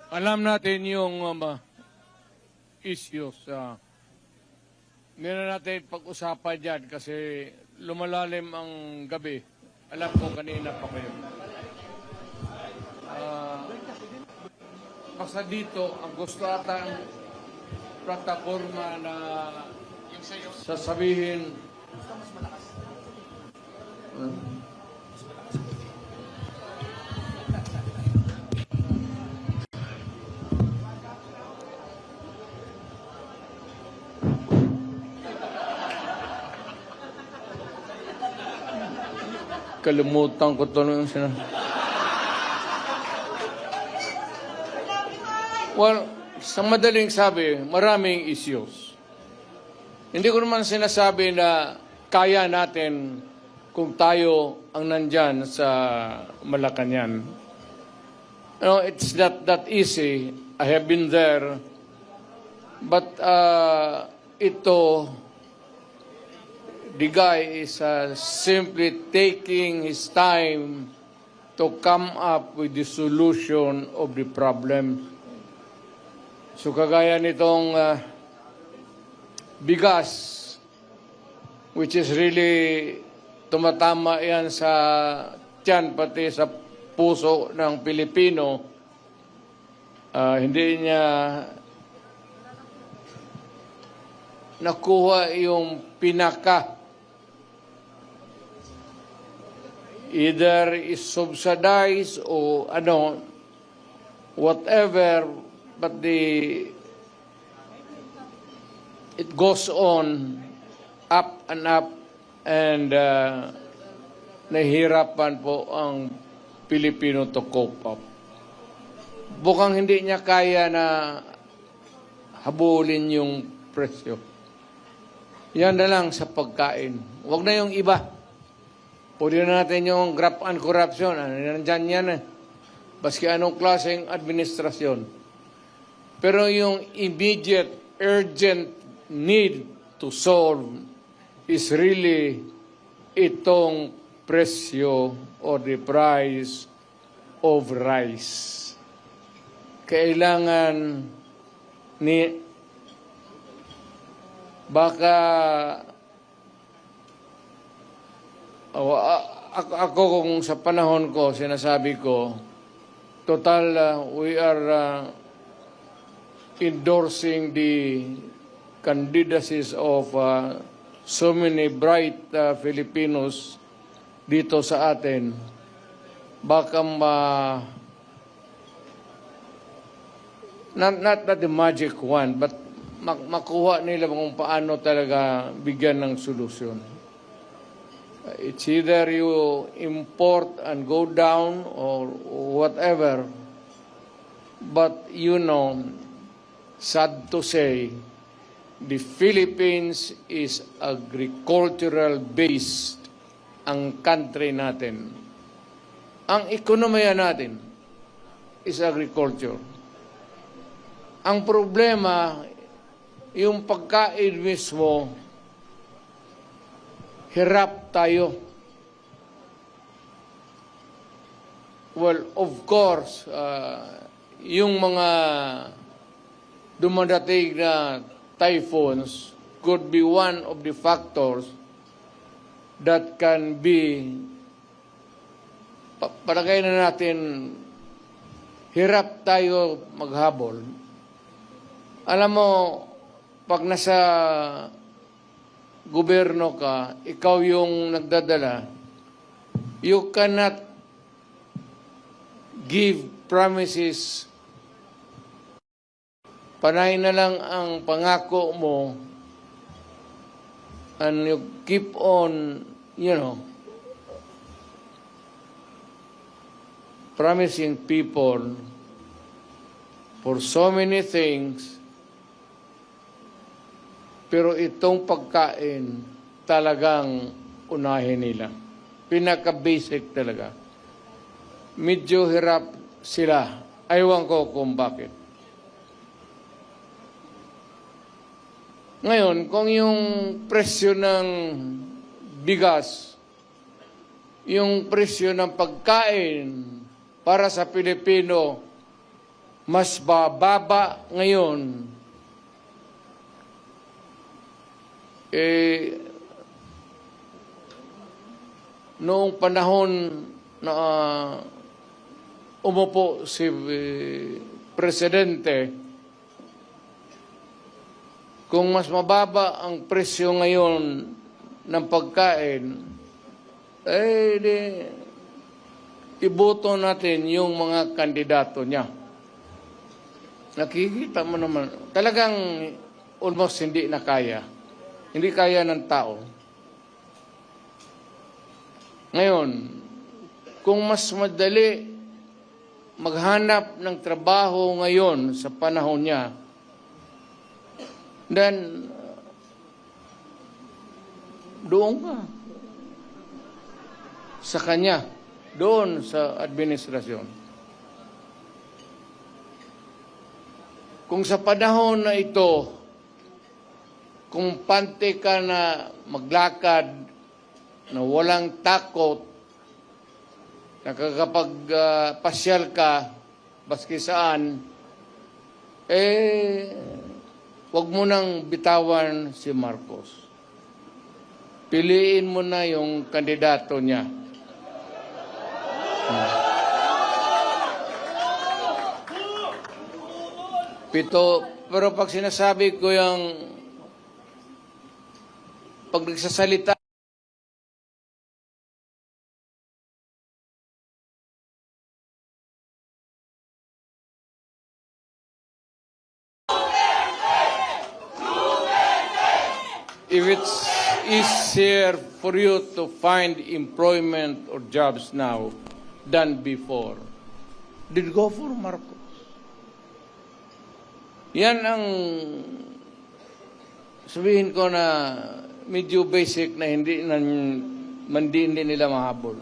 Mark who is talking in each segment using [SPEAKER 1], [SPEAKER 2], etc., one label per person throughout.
[SPEAKER 1] Alam natin yung issues. Hindi na natin pag-usapan dyan kasi lumalalim ang gabi. Alam ko kanina pa kayo. Basta dito, ang gusto ata ang plataforma na sasabihin. Kalimutan ko ito nung Well, sa madaling sabi, maraming issues. Hindi ko naman sinasabi na kaya natin kung tayo ang nandyan sa Malacanang. It's not that easy. I have been there. But the guy is simply taking his time to come up with the solution of the problem. So kagaya nitong bigas, which is really tumatama yan sa tiyan, pati sa puso ng Pilipino, hindi niya nakuha yung pinaka. Either is subsidized o whatever, but it goes on up and nahihirapan po ang Pilipino to cope up. Bukang hindi niya kaya na habulin yung presyo. Yan na lang sa pagkain. Huwag na yung iba. Pwede na natin yung graft and corruption. Nandyan yan eh. Baski anong klaseng administrasyon. Pero yung immediate, urgent need to solve is really itong presyo or the price of rice. Kailangan baka ako kung sa panahon ko, sinasabi ko, total we are endorsing the candidacies of so many bright Filipinos dito sa atin. Baka not the magic one, but makuha nila kung paano talaga bigyan ng solusyon. It's either you import and go down or whatever, but sad to say, the Philippines is agricultural-based ang country natin. Ang ekonomiya natin is agriculture. Ang problema, yung pagkain mismo, hirap tayo. Well, of course, yung mga dumadating na typhoons could be one of the factors that can be, palagay na natin, hirap tayo maghabol. Alam mo, pag nasa gobyerno ka, ikaw yung nagdadala, you cannot give promises. Panay na lang ang pangako mo and you keep on, promising people for so many things, pero itong pagkain talagang unahin nila. Pinaka-basic talaga. Medyo hirap sila. Aywan ko kung bakit. Ngayon, kung yung presyo ng bigas, yung presyo ng pagkain para sa Pilipino mas bababa ngayon, noong panahon na umupo si Presidente, kung mas mababa ang presyo ngayon ng pagkain, iboto natin yung mga kandidato niya. Nakikita mo naman, talagang almost hindi na kaya. Hindi kaya ng tao. Ngayon, kung mas madali maghanap ng trabaho ngayon sa panahon niya, then doon ka sa kanya, doon sa administrasyon. Kung sa panahon na ito, kung pante ka na maglakad, na walang takot, nakakapagpasyal ka, baski saan, wag mo nang bitawan si Marcos. Piliin mo na yung kandidato niya. Pero pag sinasabi ko yung pag nagsasalita, if it's easier for you to find employment or jobs now than before, did go for Marcos. Yan ang sabihin ko na medyo basic na hindi nila mahabol.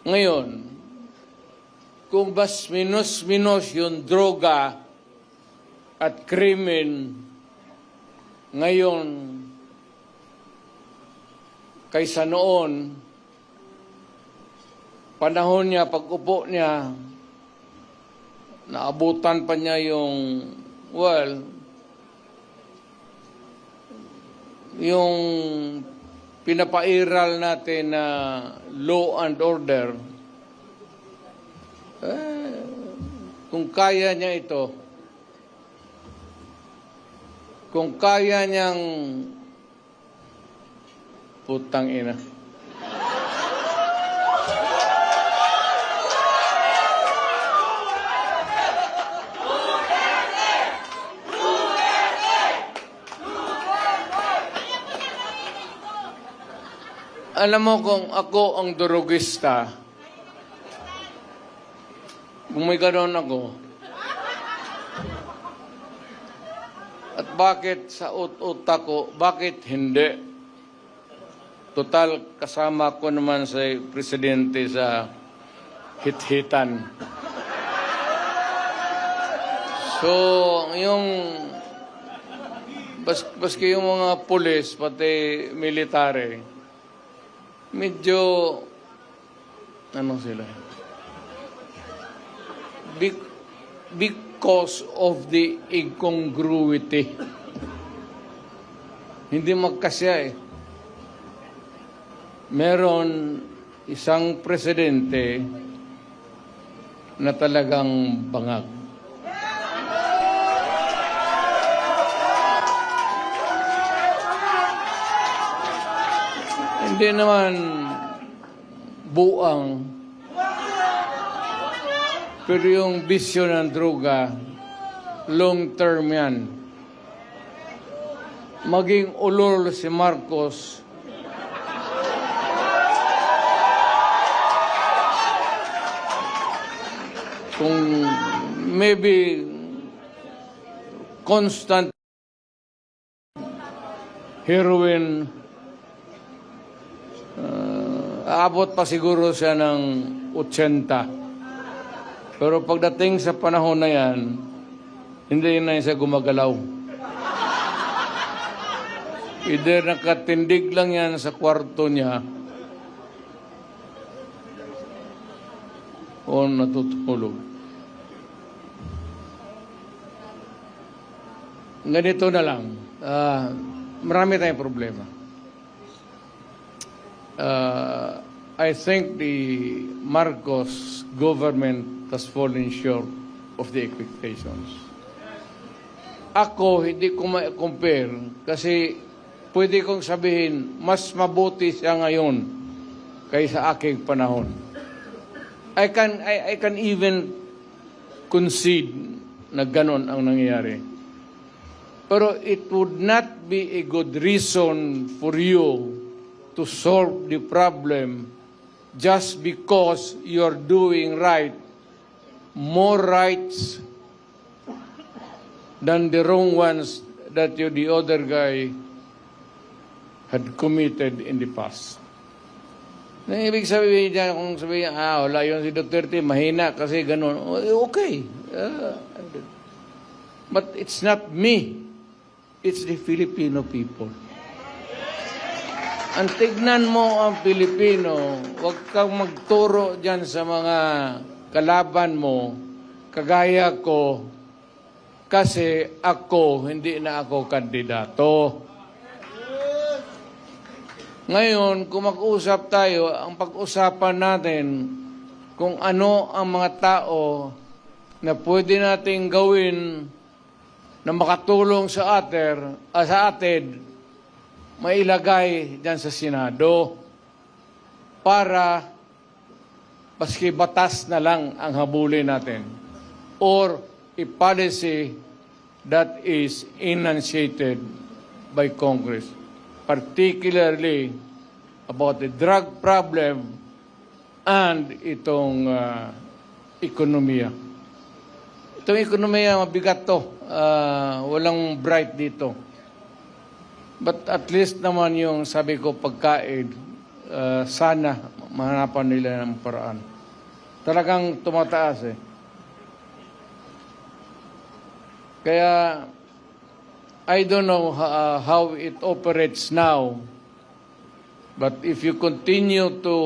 [SPEAKER 1] Ngayon, kung mas minus yung droga at krimen ngayon kaysa noon, panahon niya, pag-upo niya, naabutan pa niya yung, yung pinapairal natin na law and order. Kung kaya niya ito, kung kaya niyang putang ina. Alam mo, kung ako ang durugista, kung may gano'n ako, at bakit sa utak ko, bakit hindi? Total, kasama ko naman sa presidente sa hit-hitan. So, yung baski yung mga pulis, pati military, medyo, ano sila? Because of the incongruity. Hindi magkasya eh. Meron isang presidente na talagang bangag. Hindi naman buang, pero yung bisyo ng droga, long term yan. Maging ulol si Marcos, kung maybe constant heroin, aabot pa siguro siya ng 80. Pero pagdating sa panahon na yan, hindi na siya gumagalaw. Either nakatindig lang yan sa kwarto niya o natutulog. ganito na lang. Marami tayong problema. I think the Marcos government has fallen short of the expectations. Ako, hindi ko ma-compare kasi pwede kong sabihin, mas mabuti siya ngayon kaysa aking panahon. I can even concede na ganon ang nangyayari. Pero it would not be a good reason for you to solve the problem just because you're doing right, more rights than the wrong ones that the other guy had committed in the past. Na ibig sabihin dyan, kung sabihin, wala yun si Duterte, mahina kasi ganun. Okay. But it's not me. It's the Filipino people. Ang tignan mo ang Pilipino, huwag kang magturo dyan sa mga kalaban mo, kagaya ko, kasi ako, hindi na ako kandidato. Ngayon, kung mag-usap tayo, ang pag-usapan natin kung ano ang mga tao na pwede nating gawin na makatulong sa atin, mailagay dyan sa Senado para paski batas na lang ang habulin natin or a policy that is enunciated by Congress, particularly about the drug problem and itong ekonomiya. Itong ekonomiya, mabigat to. Walang bright dito. But at least naman yung sabi ko pagkain, sana mahanapan nila ng paraan. Talagang tumataas eh. Kaya I don't know how it operates now, but if you continue to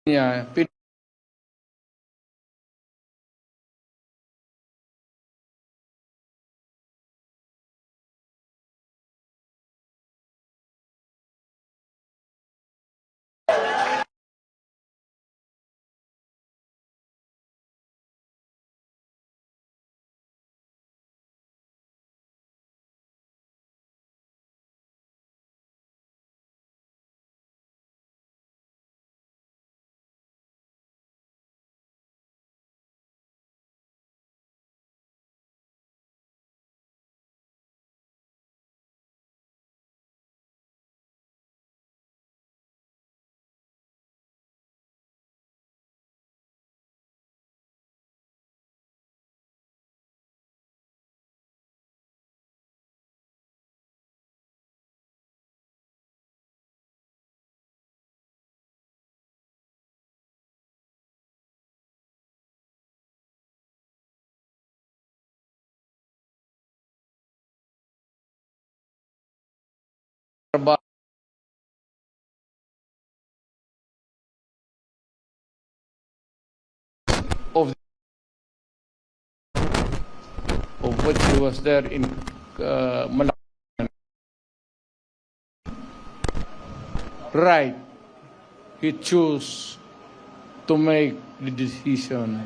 [SPEAKER 1] niya, trabaho of which he was there in Malacanang. Right, he chose to make the decision.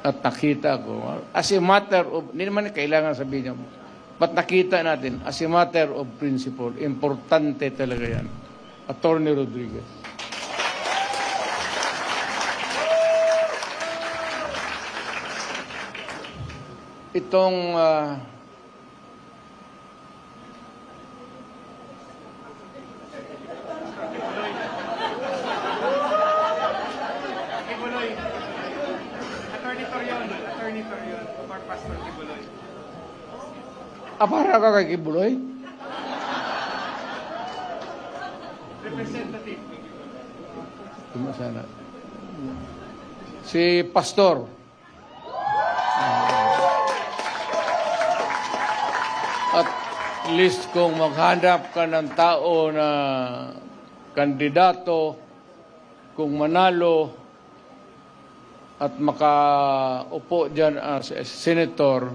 [SPEAKER 1] At nakita ko, as a matter of, hindi naman kailangan sabihin niya, but nakita natin, as a matter of principle, importante talaga yan. Attorney Rodriguez. itong
[SPEAKER 2] Kibuloy. Attorney Torion, or Pastor Kibuloy.
[SPEAKER 1] para ka kay Kibuloy?
[SPEAKER 2] Representative.
[SPEAKER 1] Sana. Si Pastor. At least kung maghanap ka ng tao na kandidato, kung manalo at makaupo dyan as a senator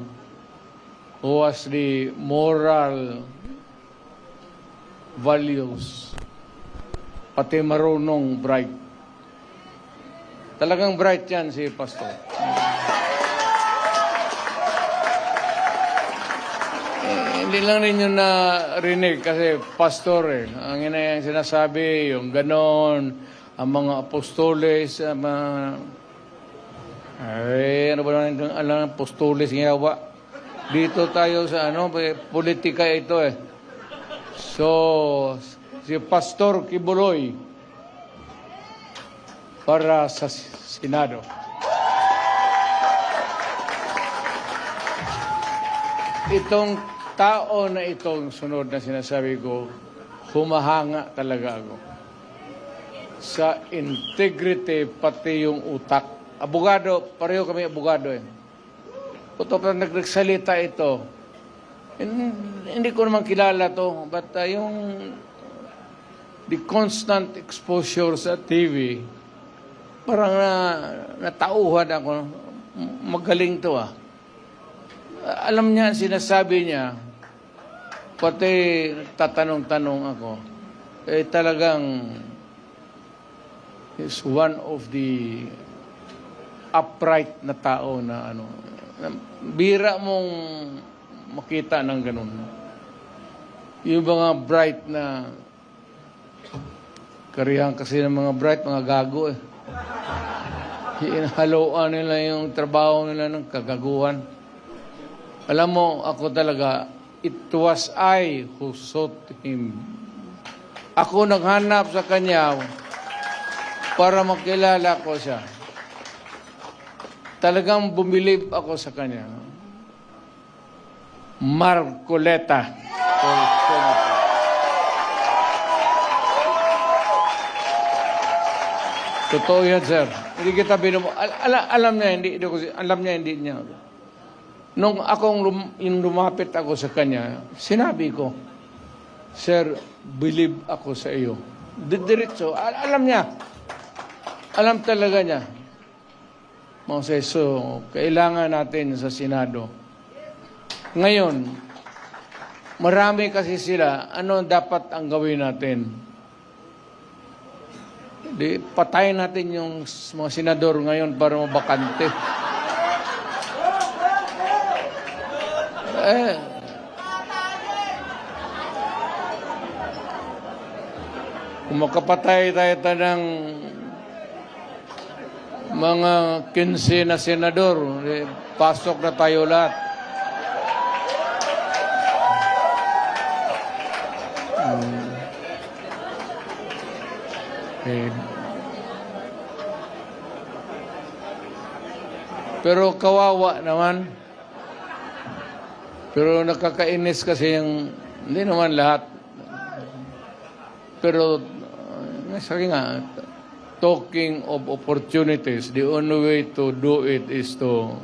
[SPEAKER 1] who has the moral values, pati marunong bright. Talagang bright yan si Pastor. Hindi lang ninyo narinig kasi pastor Ang ina yung sinasabi, yung ganon, ang mga apostoles, ano ba naman yung alam, apostoles ngawa. Dito tayo sa politika ito So, si Pastor Kibuloy para sa Senado. Itong tao na itong sunod na sinasabi ko, humahanga talaga ako sa integrity pati yung utak. Abogado, pareho kami abogado Puto pa nagsalita ito. Hindi ko naman kilala to, but the constant exposure sa TV, parang natauhan ako. Magaling to Alam niya, sinasabi niya, pati tatanong-tanong ako, talagang is one of the upright na tao na bira mong makita ng ganun. Yung mga bright na karihan kasi ng mga bright, mga gago Inhaluan nila yung trabaho nila ng kagaguhan. Alam mo, ako talaga, it was I who sought him. Ako naghanap sa kanya para makilala ko siya. Talagang bumilib ako sa kanya. Marcoleta. Totoo yan, sir. Hindi kita alam niya, hindi niya. Nung lumapit ako sa kanya, sinabi ko, Sir, believe ako sa iyo. Diretso, alam niya. Alam talaga niya. So, kailangan natin sa Senado. Ngayon, marami kasi sila, ano dapat ang gawin natin? Patayin natin yung mga senador ngayon para mabakante. Kung makapatay tayo ng mga 15 na senador, pasok na tayo lahat. Pero kawawa naman. Pero nakakainis kasi hindi naman lahat. Pero, sabi nga, talking of opportunities, the only way to do it is to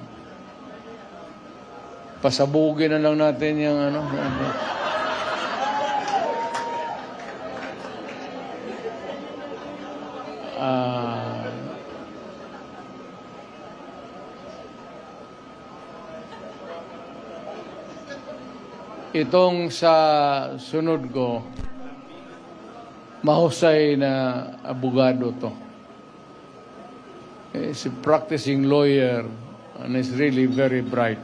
[SPEAKER 1] pasabugin na lang natin yung itong sa sunod ko, mahusay na abogado to. He's a practicing lawyer and is really very bright.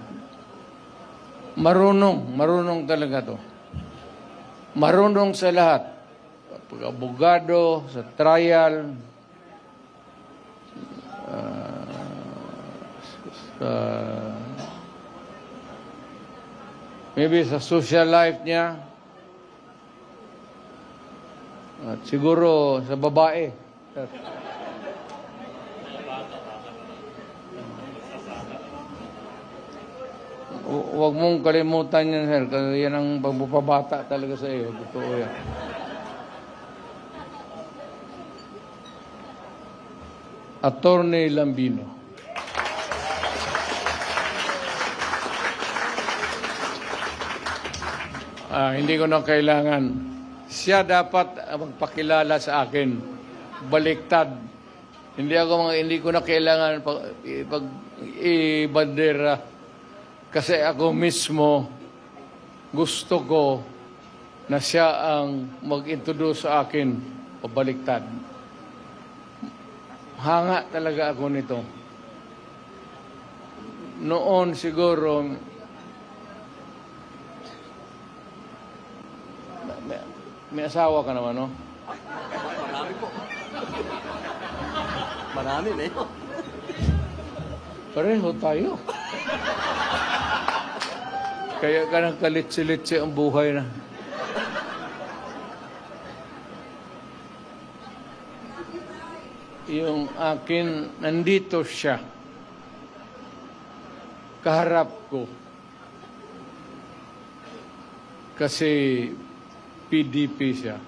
[SPEAKER 1] Marunong talaga to. Marunong sa lahat. Pag-abogado, sa trial, sa maybe sa social life niya, at siguro sa babae. Huwag mong kalimutan yan, sir, kasi yan ang pagpapabata talaga sa iyo. Totoo yan. Attorney Lambino. Hindi ko na kailangan. Siya dapat magpakilala sa akin. Baliktad. Hindi ko na kailangan ibandera. Kasi ako mismo gusto ko na siya ang mag-introduce sa akin. Pabaliktad. Hanga talaga ako nito. Noon siguro may asawa ka naman, no?
[SPEAKER 3] Marami po. Marami na yun.
[SPEAKER 1] Pareho tayo. Kaya ka nang kalitsi-litsi ang buhay na. Yung akin, nandito siya. Kaharap ko. Kasi PDP siya.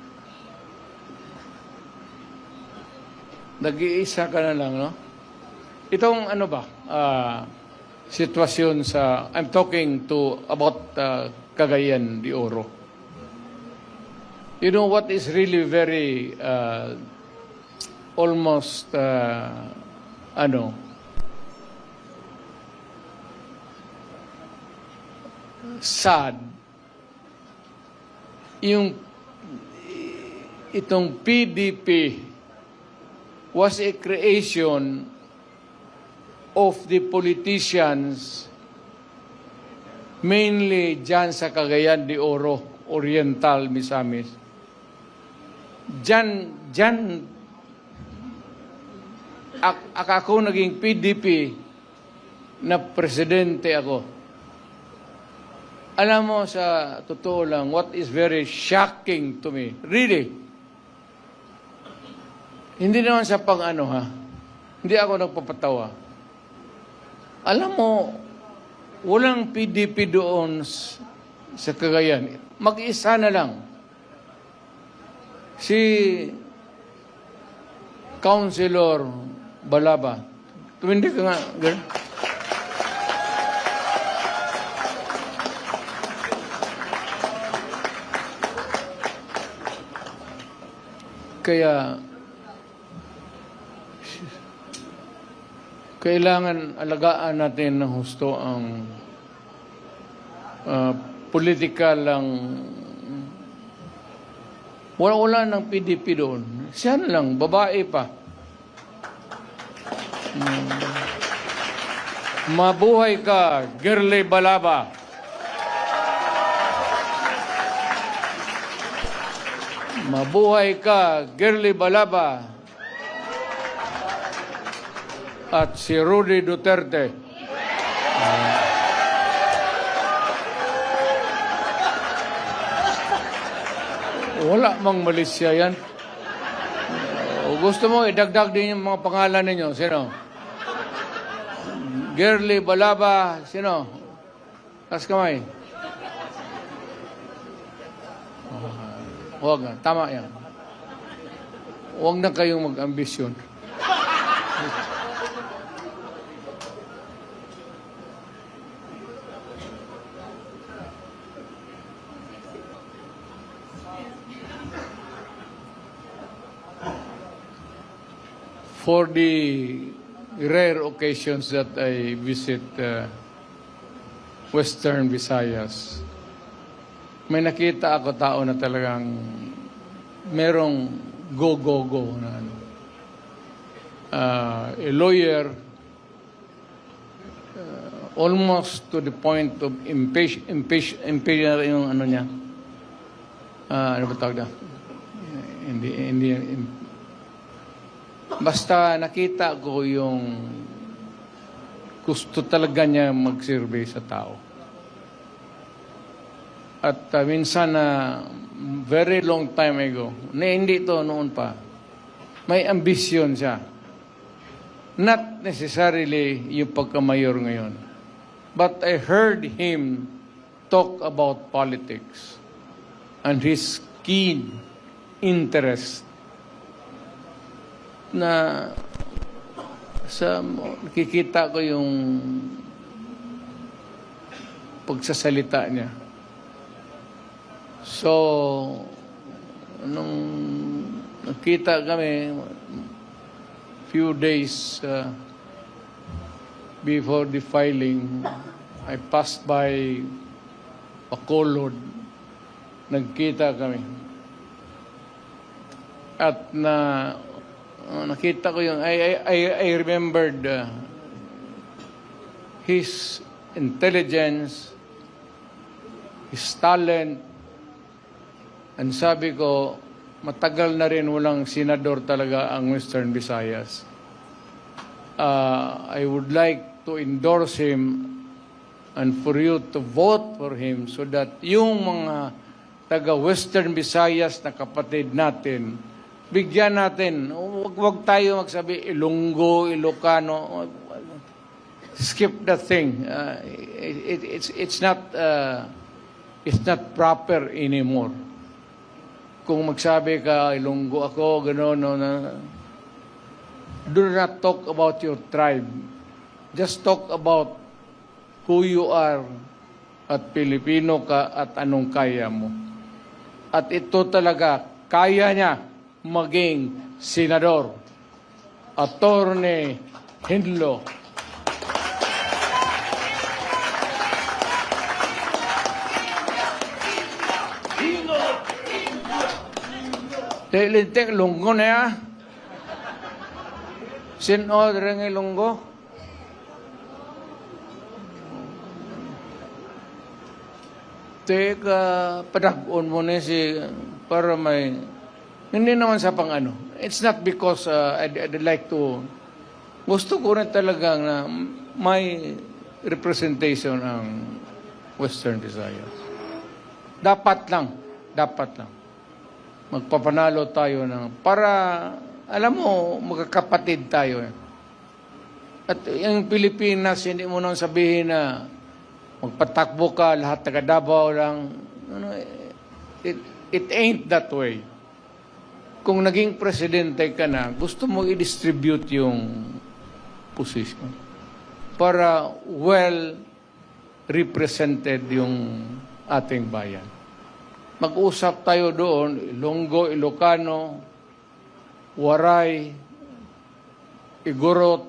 [SPEAKER 1] Nag-iisa ka na lang, no? Itong ano ba? Sitwasyon sa... I'm talking about Cagayan de Oro. You know what is really very... almost... sad. Itong PDP was a creation of the politicians mainly dyan sa Cagayan de Oro, Oriental, Misamis. Dyan, ako naging PDP na presidente ako. Alam mo, sa totoo lang, what is very shocking to me, really, hindi naman sa pang-ano, ha? Hindi ako nagpapatawa. Alam mo, walang PDP doon sa Cagayan. Mag-isa na lang. Si Councilor Balaba. Tumindi ka nga, girl. Kaya, kailangan alagaan natin ng husto ang political lang. Wala ng PDP doon. Siya na lang, babae pa. Mabuhay ka, Girly Balaba. Mabuhay ka, Girly Balaba. At si Rudy Duterte. Wala mang Malaysia yan. Gusto mo, idagdag din yung mga pangalan ninyo. Sino? Girly Balaba. Sino? Taas kamay. Huwag na. Tama yan. Huwag na kayong mag-ambisyon. For the rare occasions that I visit Western Visayas, may nakita ako tao na talagang merong go na ano. A lawyer almost to the point of impatient yung ano niya. Ano ba tawag na? Basta nakita ko yung gusto talaga niya mag-survey sa tao. At minsan na very long time ago, na hindi to noon pa, may ambisyon siya. Not necessarily yung pagkamayor ngayon. But I heard him talk about politics and his keen interest na nakikita ko yung pagsasalita niya. So, nung nakita kami few days before the filing, I passed by Bacolod. Nagkita kami. At nakita ko yung, I remembered his intelligence, his talent, and sabi ko, matagal na rin walang senador talaga ang Western Visayas. I would like to endorse him and for you to vote for him so that yung mga taga-Western Visayas na kapatid natin, bigyan natin. Huwag tayo magsabi Ilonggo, Ilocano. Skip that thing. It's not proper anymore. Kung magsabi ka Ilonggo ako, gano'n, do not talk about your tribe. Just talk about who you are at Pilipino ka at anong kaya mo. At ito talaga, kaya niya maging senador. Attorney Hinlo. Lintik lunggo na ya. Order ng ilunggo. Teka, padag-on mo na para may, hindi naman sa pang ano. It's not because I'd like to, gusto ko rin talagang na may representation ang Western Visayas. Dapat lang. Magpapanalo tayo para, alam mo, magkakapatid tayo. At yung Pilipinas, hindi mo nang sabihin na magpatakbo ka, lahat taga Davao lang. It ain't that way. Kung naging presidente ka na, gusto mo i-distribute yung position para well represented yung ating bayan. Mag-usap tayo doon, Ilonggo, Ilocano, Waray, Igorot,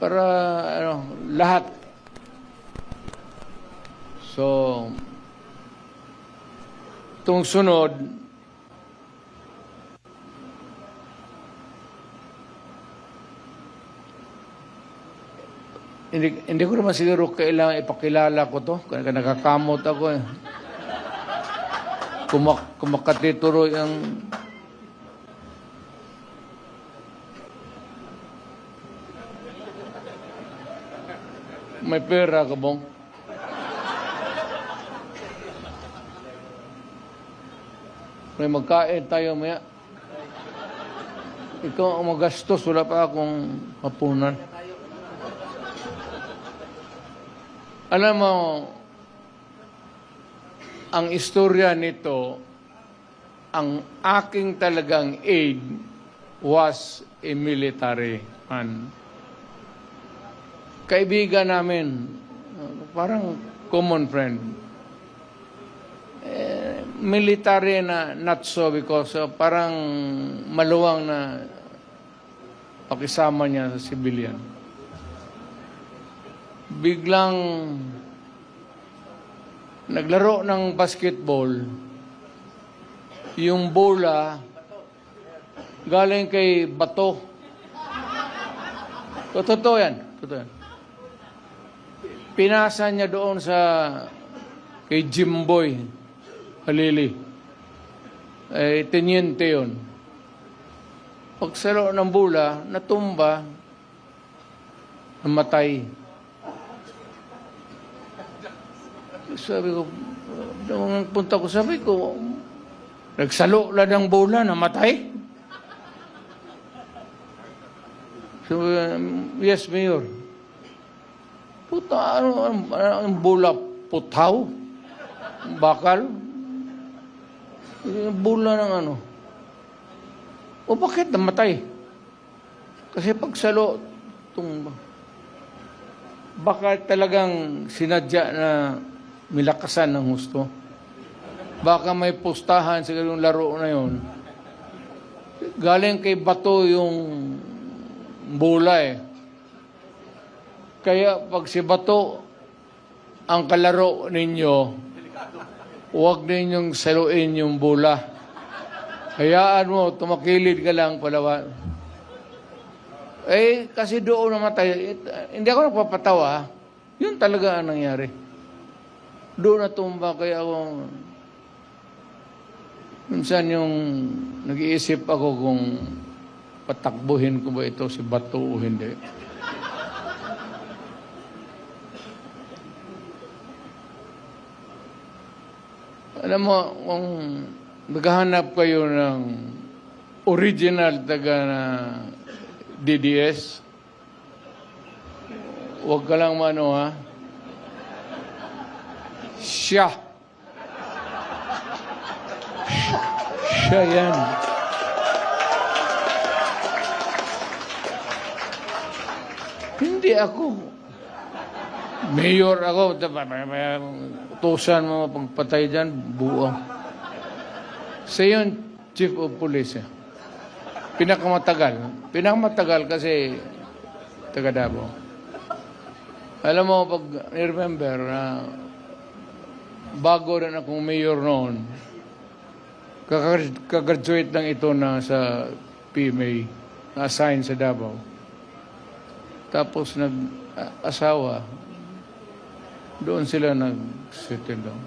[SPEAKER 1] para lahat. So, itong sunod, hindi ko naman siguro kailangan ipakilala ko to. Nakakamot ako eh. Kumakatituloy ang may pera ka bong? May magkain tayo maya. Ikaw ang magastos, wala pa akong hapunan. Alam mo, ang istorya nito, ang aking talagang aide was a military man. Kaibigan namin, parang common friend. Military na not so because parang maluwang na pakisama niya sa civilian. Biglang naglaro ng basketball, yung bola galing kay Bato. Totoo yan. Pinasa niya doon kay Jimboy Halili. Teniente yun. Pagsalo ng bola, natumba, namatay. Sabi ko, nung punta ko, sabi ko, nagsalo lang ng bola, namatay. So, yes, Mayor. Puta, ang bola, putaw? Bakal? Bola ng ano? O bakit namatay? Kasi pagsalo, tumba. Baka talagang sinadya na milakasan ng husto. Baka may pustahan sa ganung laro na yon. Galing kay Bato yung bola eh. Kaya pag si Bato ang kalaro ninyo, huwag ninyong saluin yung bola. Hayaan mo, tumakilid ka lang palawan. Eh, kasi doon namatay. Hindi ako nagpapatawa. Yun talaga ang nangyari. Doon natumba kaya ako. Minsan yung nag-iisip ako kung patakbuhin ko ba ito si Bato o hindi. Alam mo, kung naghahanap kayo ng original taga na DDS, huwag ka lang mano ha. Siya. Siya yan. Hindi ako. Mayor ako. Utusan mo pagpatay dyan, buo. Sa yun, Chief of Police. Pinakamatagal. Pinakamatagal kasi taga Davao. Alam mo, pag i-remember na bago rin akong mayor noon, kakagraduate lang ito na sa PMA, na-assign sa Davao. Tapos nag-asawa, doon sila nag-settle down.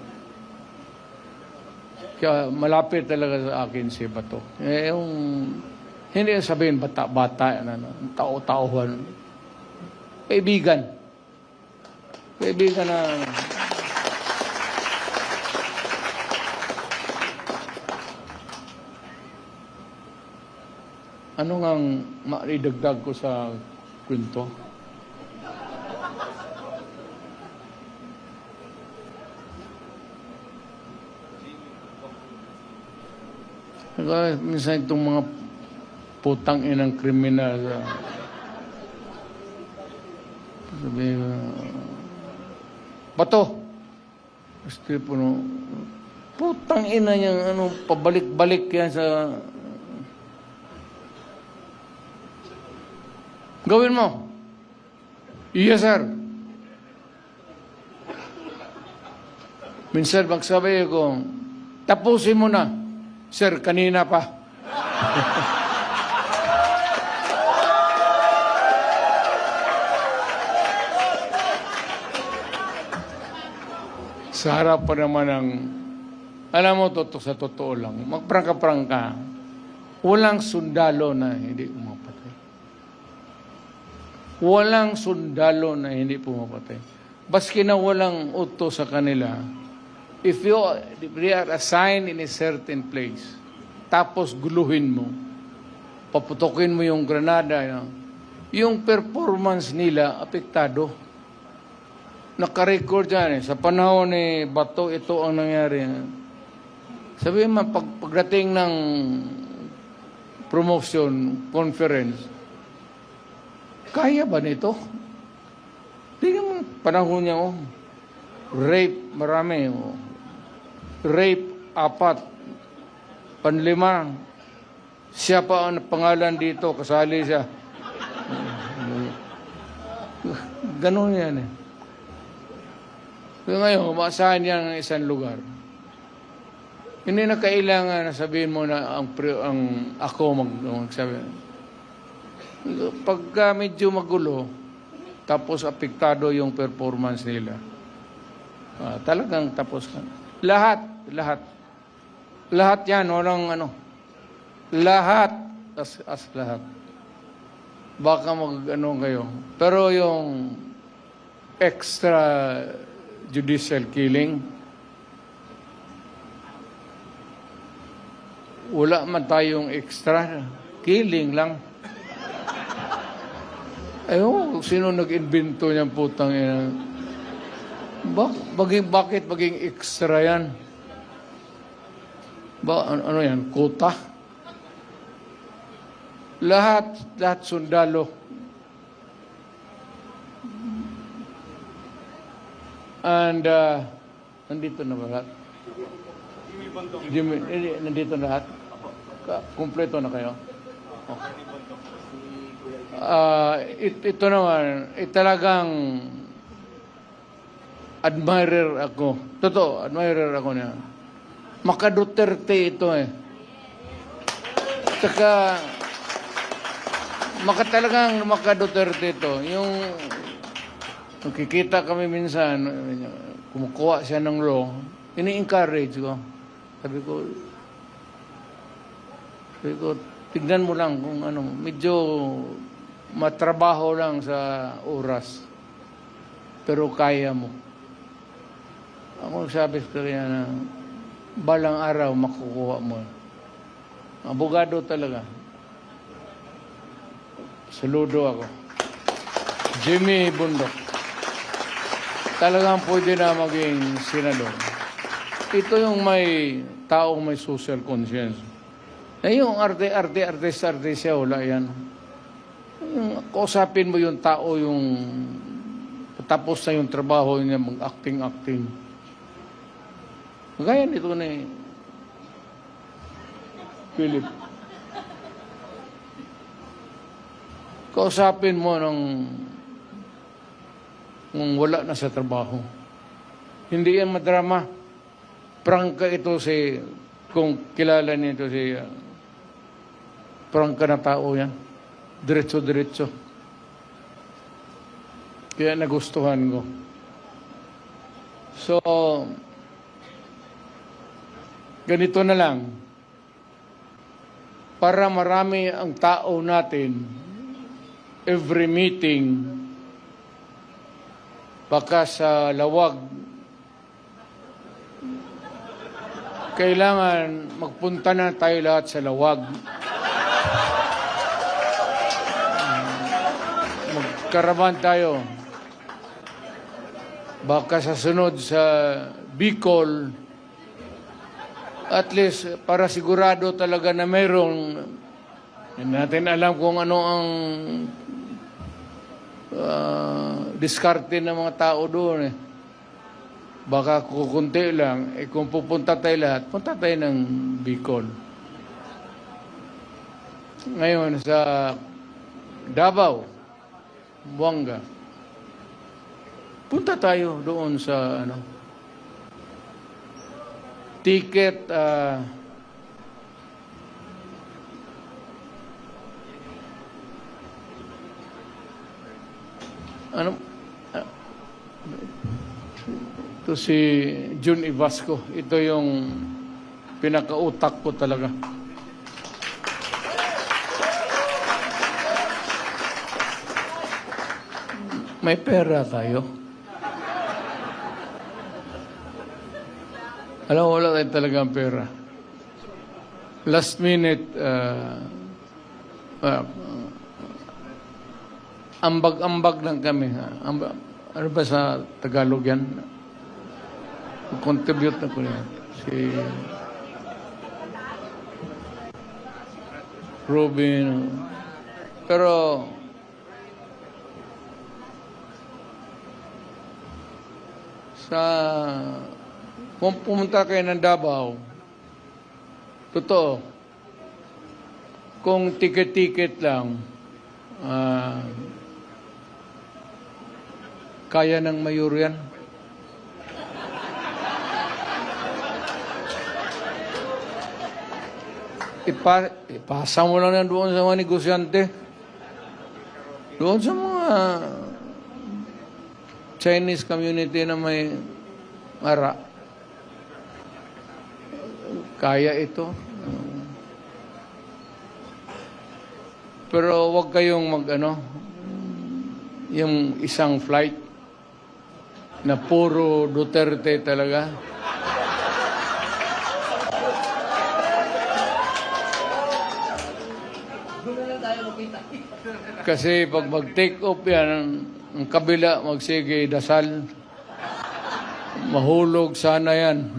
[SPEAKER 1] Kaya malapit talaga sa akin si Bato. Eh, yung, hindi sabihin bata-bata, tao-tauhan. Kaibigan. Kaibigan na... Ano ngang maidagdag ko sa kwento? Minsan itong mga putang inang kriminal, sabi, Bato, gusto po no, putang ina niyang ano, pabalik-balik yan sa... Gawin mo. Yes, sir. Minsan magsabi ko, tapusin mo na. Sir, kanina pa. Sa harap pa naman ng, alam mo, sa totoo lang, magprangka-prangka, walang sundalo na hindi pumapatay. Walang sundalo na hindi pumapatay. Baski na walang utos sa kanila, if they are assigned in a certain place, tapos guluhin mo, paputokin mo yung granada, yung performance nila, apektado. Naka-record yan eh. Sa panahon ni Bato, ito ang nangyari. Sabihin mo, pagdating ng promotion, conference, kaya ba nito? Tingnan mo, panahon niya, oh. Rape, marami, oh. Rape, 4. Panlima, siya pa ang pangalan dito, kasali siya. Ganon yan eh. Pero ngayon, maasahan yan ng isang lugar. Hindi na kailangan na sabihin mo na ang ako magsabi. Pagka medyo magulo, tapos apektado yung performance nila, talagang tapos ka. Lahat. Lahat yan, walang ano. Lahat, as lahat. Baka mag-ano kayo. Pero yung extra extrajudicial killing. Wala man tayong extra. Killing lang. Ayun, sino nag-invento niyang putang ina? Bakit maging extra yan? Ano yan? Kota? Lahat sundalo. And, nandito na ba lahat? Jimmy, nandito na lahat? Kumpleto na kayo? Okay. Ito naman, talagang admirer ako. Totoo, admirer ako niya. Maka-Duterte ito eh. Saka, talagang maka-Duterte ito. Yung nakikita kami minsan, kumukuha siya ng law, ini-encourage ko. Sabi ko, tignan mo lang kung ano, medyo matrabaho lang sa oras. Pero kaya mo. Ako sabi ko kanya na balang araw makukuha mo. Abogado talaga. Saludo ako. Jimmy Bundok. Talagang pwede na maging senador. Ito yung may taong may social conscience. Yung arte siya, wala yan. Yung kausapin mo yung tao, yung tapos na yung trabaho niya, mag-acting. Gaya nito ni Philip. Kausapin mo nung wala na sa trabaho. Hindi yan madrama. Prangka ito kung kilala nito prangka na tao yan. Diretso. Kaya nagustuhan ko. So, ganito na lang. Para marami ang tao natin, every meeting, baka sa lawag, kailangan magpunta na tayo lahat sa lawag. Magkaraban tayo. Baka sa sunod sa Bicol, at least para sigurado talaga na mayroong, hindi natin alam kung ano ang diskarte ng mga tao doon eh. Baka kukunti lang, kung pupunta tayo lahat, punta tayo ng Bicol. Ngayon sa Davao, Buanga, punta tayo doon sa ticket ito si Jun Ibasco. Ito yung pinakautak ko talaga. May pera tayo. Alam mo, wala tayo talagang pera. Last minute, ambag-ambag lang kami. Ano ba sa Tagalog yan? Contribute na ko yan. Si Robin. Pero kung pumunta kayo ng Davao, totoo, kung ticket-ticket lang, kaya ng mayor yan. Ipasa mo lang yan doon sa mga negosyante. Doon sa mga Chinese community na may ara. Kaya ito. Pero wag kayong yung isang flight. na puro Duterte talaga. Kasi pag mag-take off yan, ang kabila magsige dasal. Mahulog sana yan.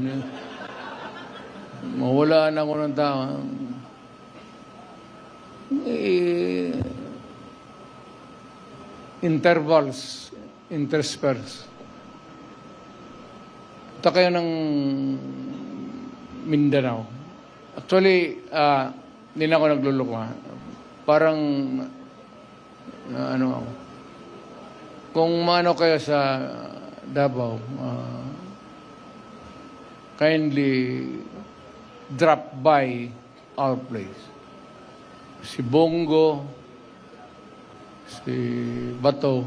[SPEAKER 1] Mawalaan ako ng tao. Intervals, intersperse. Punta kayo ng Mindanao. Actually, hindi na ako nagluloko. Parang, ano ako. Kung maano kayo sa Davao, kindly drop by our place. Si Bongo, si Bato.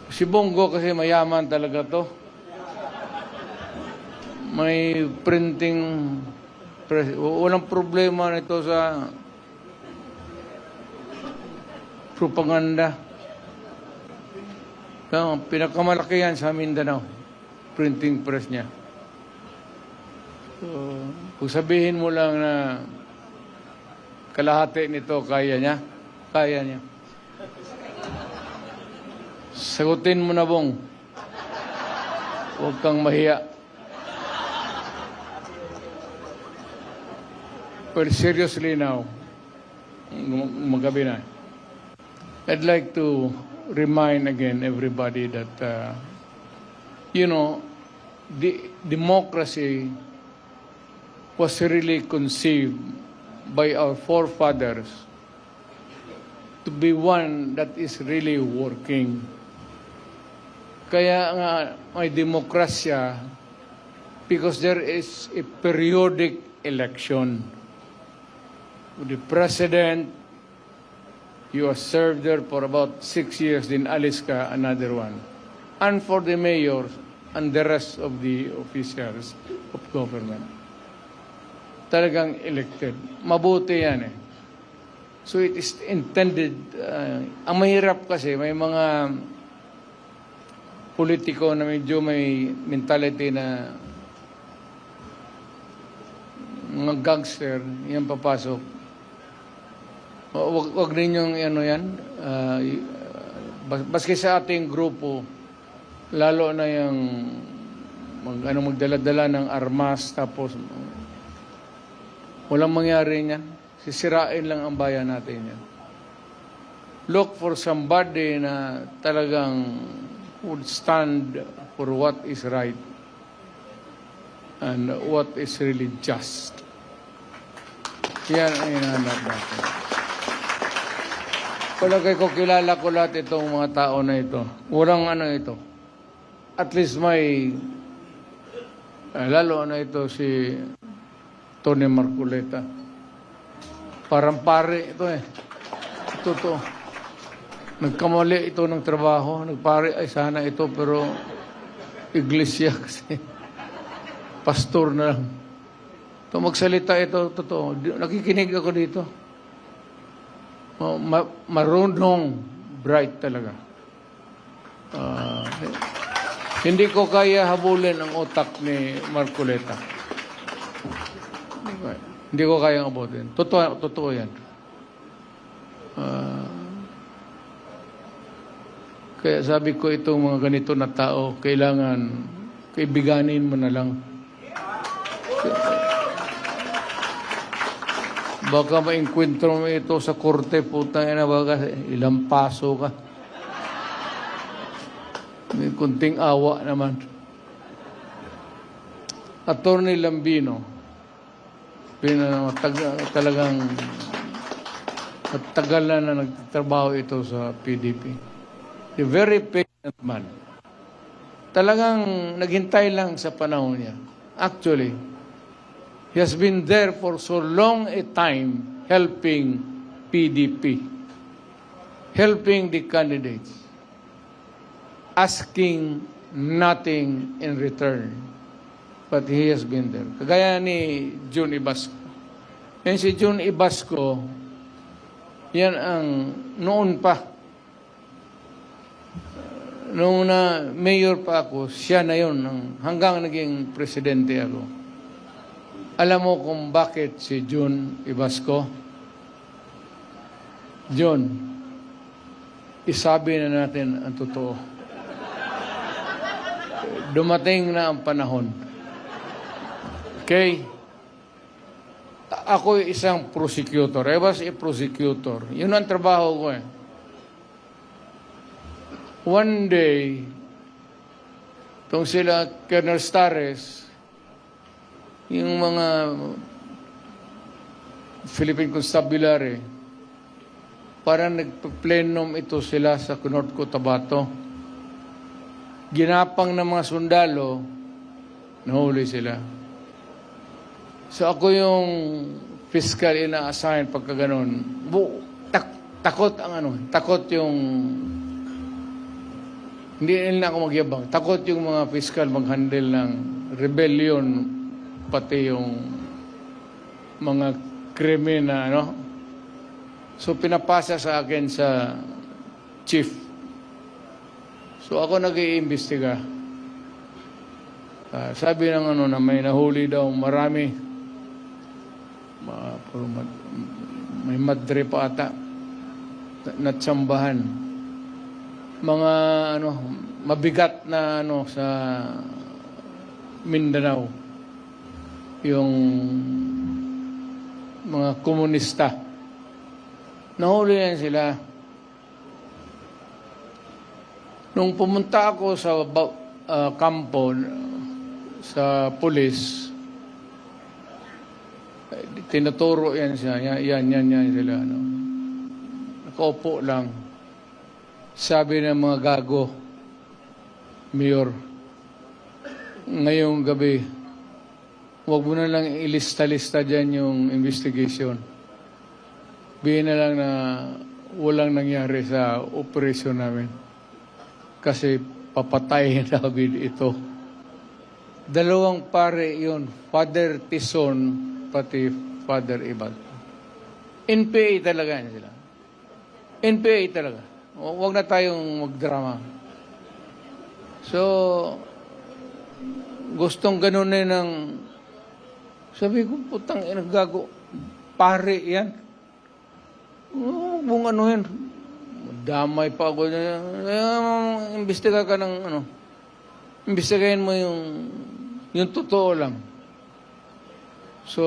[SPEAKER 1] Si Bongo kasi mayaman talaga to. May printing press. Walang problema nito sa propaganda. Kaya pinakamalaki yan sa Mindanao. Printing press niya. So, kung sabihin mo lang na kalahati nito, kaya niya. Kaya niya. Sagutin mo na, Bong. Huwag kang mahiya. But seriously now, magabi na. I'd like to remind again everybody that, the democracy was really conceived by our forefathers to be one that is really working. Kaya nga may demokrasya because there is a periodic election. The president, you are served there for about 6 years, then alis ka, another one. And for the mayors and the rest of the officials of government. Talagang elected. Mabuti yan eh. So it is intended, ang mahirap kasi, may mga politiko na medyo may mentality na mga gangster, yan papasok. Wag ninyong ano yan. Baski sa ating grupo, lalo na yung magdala-dala ng armas, tapos walang mangyari niyan. Sisirain lang ang bayan natin yan. Look for somebody na talagang would stand for what is right and what is really just. Yan ang hinahanap natin. Palagay ko, kilala ko lahat itong mga tao na ito. Walang ano ito. At least may, lalo na ito si Tony Marcoleta. Parang pare ito eh. Ito. Nagkamali ito ng trabaho. Nagpare, ay sana ito, pero iglesia kasi. Pastor na lang. Ito magsalita ito, totoo. Nakikinig ako dito. Marunong, bright talaga. Hindi ko kaya habulin ang utak ni Marcoleta. Hindi ko kaya abutin. Totoo yan. Kaya sabi ko itong mga ganito na tao, kailangan kaibiganin mo na lang. Baka ma-enkwentro mo ito sa korte, putang ina, baka ilang paso ka. May kunting awa naman. Attorney Lambino, talagang matagal na nagtatrabaho ito sa PDP. A very patient man. Talagang naghintay lang sa panahon niya. Actually, he has been there for so long a time helping PDP, helping the candidates, asking nothing in return. But he has been there. Kagaya ni June Ibasco. Yan si June Ibasco, yan ang noon pa, nung na mayor pa ako, siya na yun, hanggang naging presidente ako. Alam mo kung bakit si June Ibasco? John, isabi na natin ang totoo. Dumating na ang panahon. Okay? Ako isang prosecutor. I was a prosecutor. Yun ang trabaho ko eh. One day, itong sila, Colonel Stares, yung mga Philippine Constabulary, parang nagpa-plenum ito sila sa North Cotabato. Ginapang ng mga sundalo, nahuli sila. So ako yung fiscal ina-assign pagka ganun. Takot ang ano, takot yung hindi nila ako magyabang. Takot yung mga fiscal mag-handle ng rebellion, pati yung mga krimen na, ano. So, pinapasa sa akin sa chief. So, ako nag-iimbestiga. Sabi ng ano na may nahuli daw marami. May madre pa ata. Natsambahan. Mga ano mabigat na ano sa Mindanao, yung mga komunista, nahuli yan sila. Nung pumunta ako sa kampo sa pulis, tinuturo yan siya, yan sila, ano. Nakaupo lang. Sabi ng mga gago, Mayor, ngayong gabi, huwag mo na lang ilista-lista dyan yung investigation. Bihin na lang na walang nangyari sa operasyon namin. Kasi papatayin namin ito. Dalawang pare yun, Father Tison, pati Father Ibal. NPA talaga yan sila. NPA talaga. Huwag na tayong magdrama. So, gustong ganun ng, sabi ko, putang gago, pare yan. Kung ano yan, damay pa ako. Imbestiga ka ng, ano, imbestigahin mo yung totoo lang. So,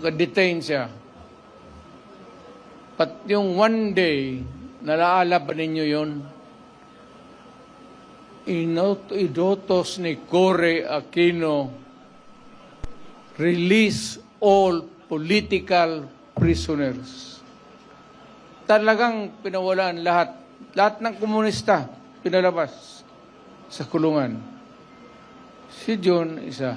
[SPEAKER 1] detain siya. But yung one day, nalaala ba ninyo yun? Idotos ni Cory Aquino, release all political prisoners. Talagang pinawalaan lahat. Lahat ng komunista, pinalabas sa kulungan. Si John, isa.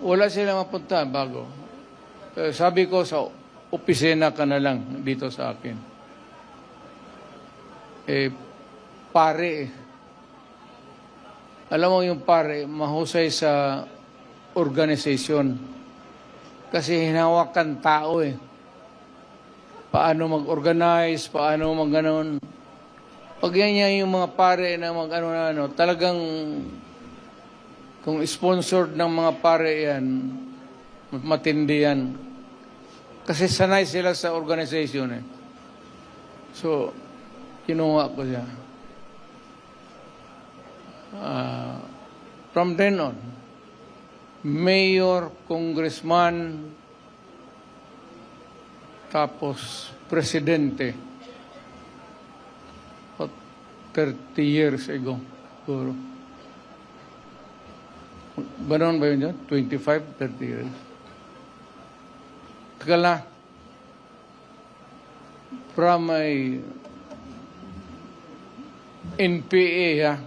[SPEAKER 1] Wala silang mapunta bago. Sabi ko sa opisina ka na lang dito sa akin. Pare. Alam mo yung pare, mahusay sa organization. Kasi hinawakan tao eh. Paano mag-organize, paano mag-ganon. Pag yan yung mga pare na mag-ano, talagang kung sponsored ng mga pare yan, matindi yan. Kasi sanay sila sa organization eh. So, kinuha ko siya. From then on, mayor, congressman, tapos presidente. 30 years ago. Puro. Ganon ba yun dyan? 25, 30 years. Tagal na. From my NPA, ha?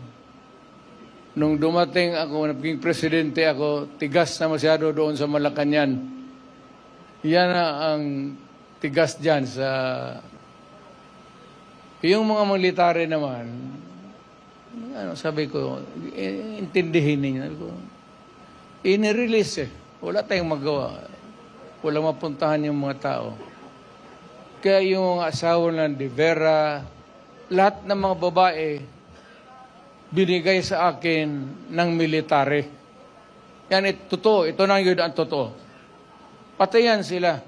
[SPEAKER 1] Nung dumating ako, naging presidente ako, tigas na masyado doon sa Malacanang. Yan na ang tigas dyan sa... Yung mga military naman, sabi ko, intindihin ninyo. Inirelease eh. Wala tayong magawa. Walang mapuntahan yung mga tao. Kaya yung mga asawa ng De Vera, lahat ng mga babae, binigay sa akin ng military. Yan, totoo. Ito na yun ang totoo. Patayan sila.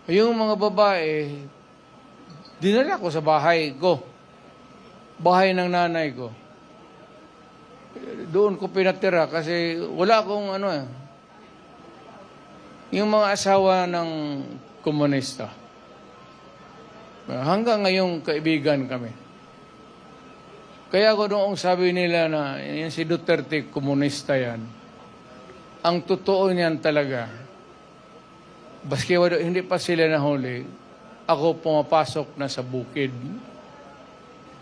[SPEAKER 1] Yung mga babae, dinala ko sa bahay ko. Bahay ng nanay ko. Doon ko pinatira kasi wala akong yung mga asawa ng komunista. Hanggang ngayong kaibigan kami. Kaya ko noong sabi nila na yung si Duterte, komunista yan. Ang totoo niyan talaga, baski hindi pa sila nahuli, ako pumapasok na sa bukid.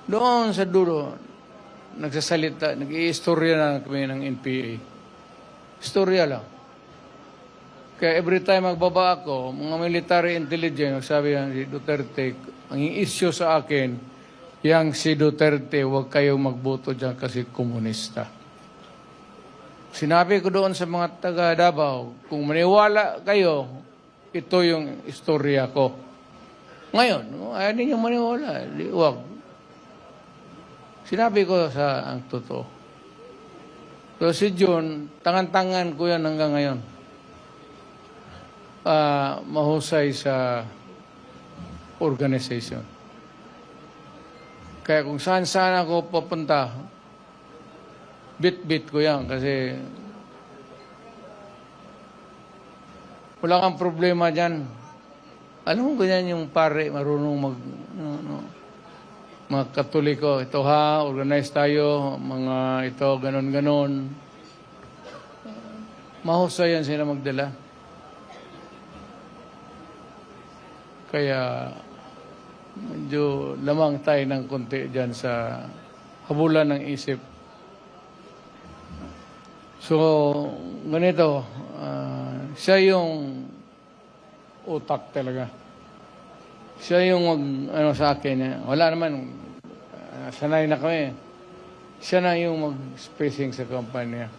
[SPEAKER 1] Doon sa dulo, nagsasalita, nag-i-istorya na kami ng NPA. Istorya lang. Kaya every time magbaba ako, mga military intelligence, sabi yan si Duterte, ang issue sa akin, yang si Duterte, huwag kayong magboto dyan kasi komunista. Sinabi ko doon sa mga taga Davao, kung maniwala kayo, ito yung istorya ko. Ngayon, ayaw ninyo maniwala, huwag. Sinabi ko sa ang totoo. So si John, tangan-tangan ko yan hanggang ngayon. Mahusay sa organization. Kaya kung saan-saan ako papunta, bit-bit ko yan kasi wala kang problema dyan. Alam mo ganyan yung pare, marunong mga Katoliko, ito ha, organize tayo, mga ito, ganon-ganon. Mahusay yan sila magdala. Kaya medyo lamang tayo ng konti dyan sa habulan ng isip. So, ganito, siya yung utak talaga. Siya yung sa akin. Wala naman, sanay na kami. Siya na yung mag-spacing sa kampanya.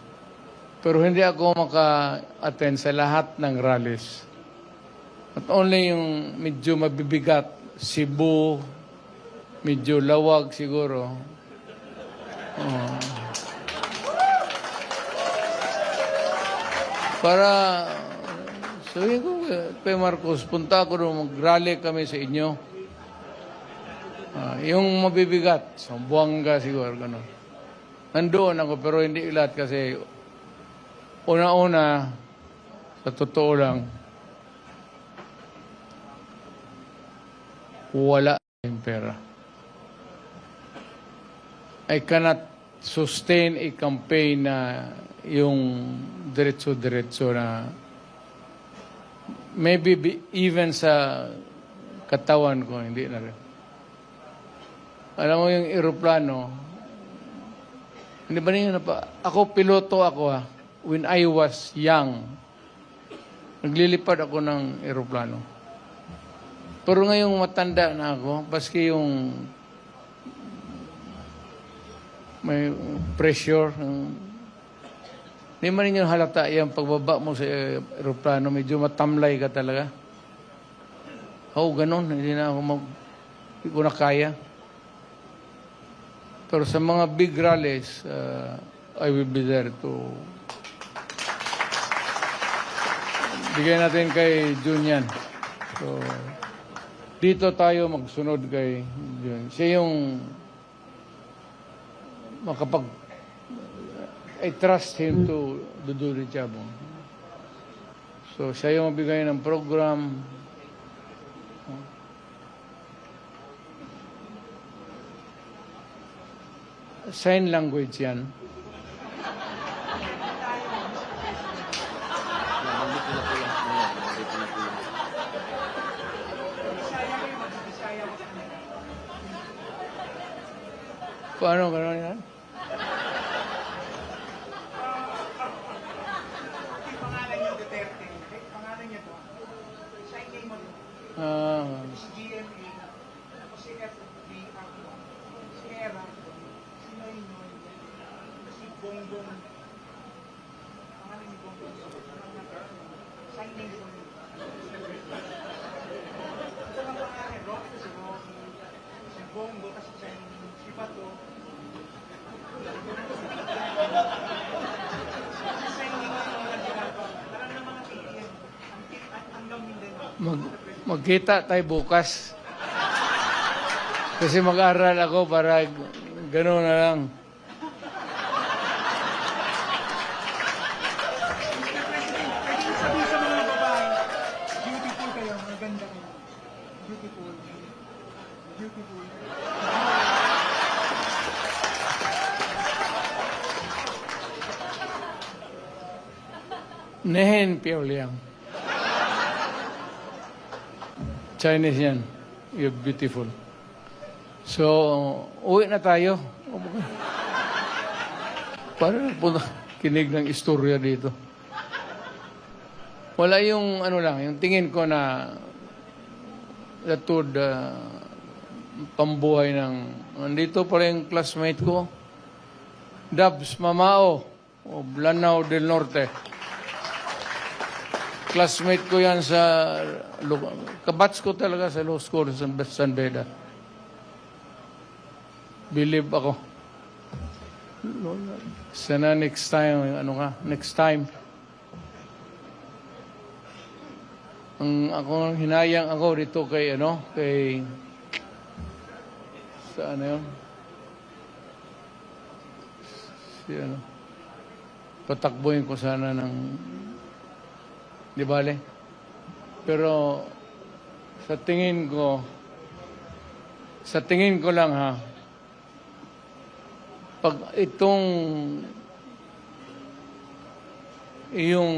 [SPEAKER 1] Pero hindi ako maka-attend sa lahat ng rallies. At only yung medyo mabibigat, Cebu, medyo lawag siguro. Para, sabihin ko, kay Marcos, punta ako doon, mag-rally kami sa inyo. Yung mabibigat, sa Buanga siguro, gano'n. Nandoon ako, pero hindi lahat kasi una-una, sa totoo lang, wala yung pera. I cannot sustain a campaign na yung diretso-diretso na maybe even sa katawan ko, hindi na rin. Alam mo yung aeroplano, hindi ba niyo ako, piloto ako when I was young, naglilipad ako ng aeroplano. Pero ngayong matanda na ako, paski yung may pressure, hindi man ninyo halata yung pagbaba mo sa aeroplano, medyo matamlay ka talaga. Ganun, hindi ko na kaya. Pero sa mga big rallies, I will be there to bigay natin kay Junian. So, dito tayo magsunod kay Junian. Siya yung I trust him to do the job. So, siya yung magbigay ng program. Sign language yan. Paano gano'n yan?
[SPEAKER 2] Pangalan niyo Duterte. Pangalan niyo to. Sign name mo. Si GMA. Si FB. Si Era. Si Noynoy. Si Bongbong. Pangalan ni Bongbong. Sign name mo.
[SPEAKER 1] Magkita tayo bukas. Kasi mag-aral ako para gano'n na lang.
[SPEAKER 2] Pwede sabihin sa mga babae, beautiful kayo, maganda kayo. Beautiful. Beautiful.
[SPEAKER 1] Nehen Pioliang. Chinese yan. You're beautiful. So, uwi na tayo. Para po kinig ng istorya dito. Wala yung ano lang, yung tingin ko na latod pambuhay ng nandito pala yung classmate ko. Dabs Mamao o Lanao del Norte. Classmate ko yan sa kabats ko talaga sa law school sa San Beda. Believe ako. Sana next time, next time. Ako hinayang ako dito kay saan na yun? Patakbuhin ko sana ng di bale. Pero sa tingin ko lang ha, pag itong yung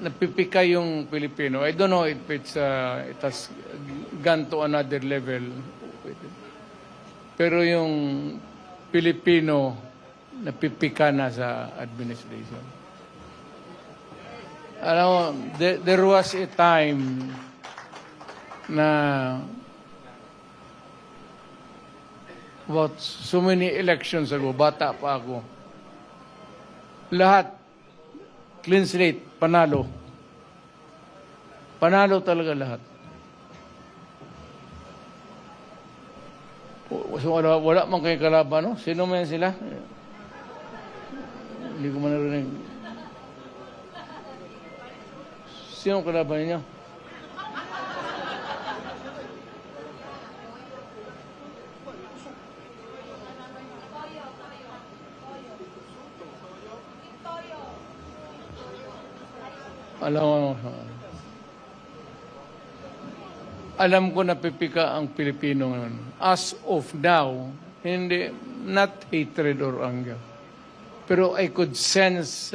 [SPEAKER 1] napipika yung Pilipino, I don't know if it has gone to another level. Pero yung Pilipino napipika na sa administration. Alam mo, there was a time na about so many elections ago, bata pa ako, lahat, clean slate, panalo. Panalo talaga lahat. So, wala man kayo kalaban, no? Sino man sila? Hindi ko man narinig. Sino kalaban niyo? Alam ko na pipika ang Pilipino ngayon. As of now, hindi, not hatred or anger. Pero I could sense,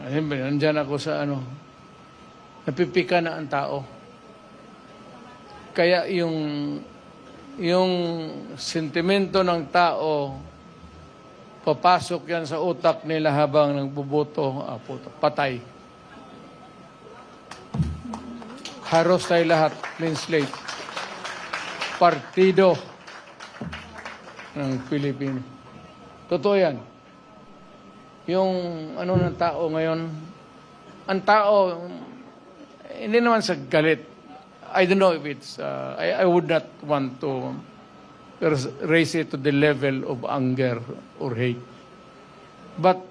[SPEAKER 1] nandyan ako sa napipika na ang tao. Kaya yung sentimento ng tao, papasok yan sa utak nila habang nagbuboto, patay. Haros tayo lahat, clean slate. Partido ng Pilipino. Totoo yan. Yung ng tao ngayon, ang tao, hindi naman sa galit. I don't know if it's, I would not want to raise it to the level of anger or hate. But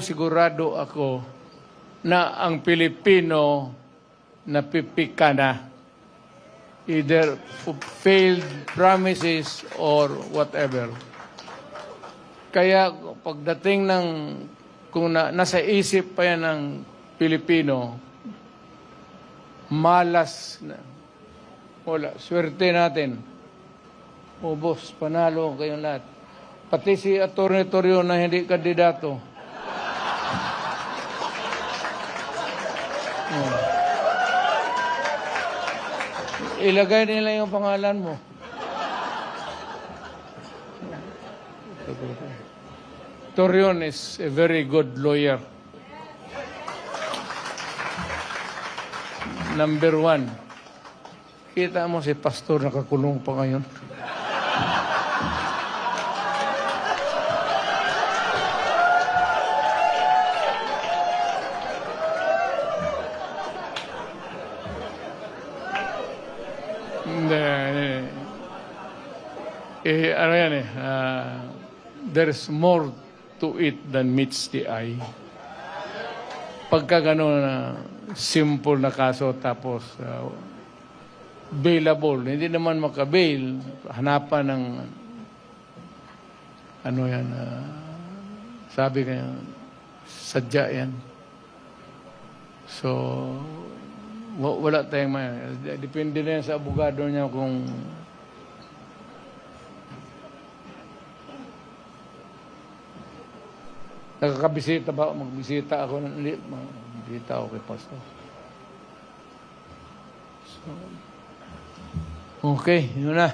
[SPEAKER 1] sigurado ako na ang Pilipino napipika na. Either failed promises or whatever. Kaya pagdating kung nasa isip pa yan ng Pilipino, malas na. Wala, swerte natin. Boss, panalo kayong lahat. Pati si Atty. Torrio na hindi kandidato. Ilagay nila yung pangalan mo. Torrion is a very good lawyer. Number 1. Kita mo si pastor nakakulong pa ngayon. There's more to it than meets the eye. pagka gano'n na simple na kaso tapos bailable, hindi naman makabail, hanapan ng ano yan, sabi kaya, sadya yan. So, wala tayong depende na yan sa abogado niya kung nakakabisita ba, magbisita ako, magbisita ako kay Pastor. So, okay, yun na.